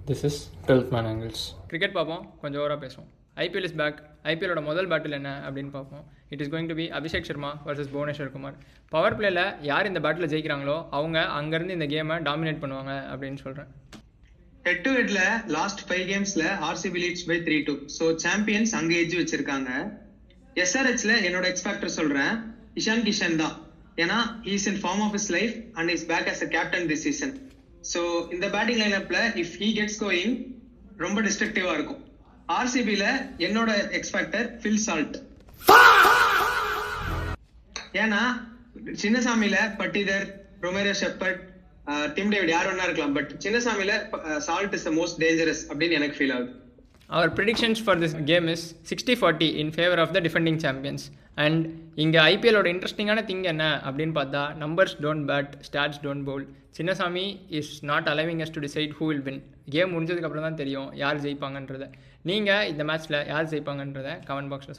This is 12th Man Angles. Cricket பார்ப்போம், கொஞ்சம் ஓவராக பேசுவோம். IPL is back. ஐபிஎலோட முதல் பேட்டில் என்ன அப்படின்னு பார்ப்போம். It is going to be Abhishek Sharma versus Bhuvneshwar Kumar. Power பிளேயில் யார் இந்த பேட்டில் ஜெயிக்கிறாங்களோ அவங்க அங்கேருந்து இந்த கேமை டாமினேட் பண்ணுவாங்க அப்படின்னு சொல்கிறேன். ஹெட் டு ஹெட்ல லாஸ்ட் 5 கேம்ஸ்ல RCB leads by 3-2. So champions அங்கே எஜ்ஜு வச்சிருக்காங்க. எஸ்ஆர்ஹெச்ல என்னோட எக்ஸ்பெக்டர் சொல்றேன், இஷான் கிஷன் தான். ஏன்னா he's in form of his life and is back as a captain this season. So இந்த பேட்டிங் லைனப்ல இஃப் ஹீ கெட்ஸ் கோயிங் ரொம்ப டிஸ்ட்ரக்டிவா இருக்கும். ஆர்சிபில என்னோட எக்ஸ்பெக்டர் ஃபில் சால்ட். ஏன்னா சின்னசாமியில Patidar, Romario Shepherd, Tim David யார் வேணா இருக்கலாம், பட் சின்னசாமியில salt is the most dangerous அப்படின்னு எனக்கு ஃபீல் ஆகுது. Our predictions for this game is 60-40 in favor of the defending champions. And இங்கே ஐபிஎலோட இன்ட்ரெஸ்டிங்கான திங் என்ன அப்படின்னு பார்த்தா, numbers don't bat, stats don't bowl. Chinnaswamy is not allowing us to decide who will win. Game முடிஞ்சதுக்கப்புறம் தான் தெரியும் யார் ஜெயிப்பாங்கன்றதை. நீங்கள் இந்த மேட்ச்சில் யார் ஜெயிப்பாங்கன்றதை கமெண்ட் பாக்ஸில்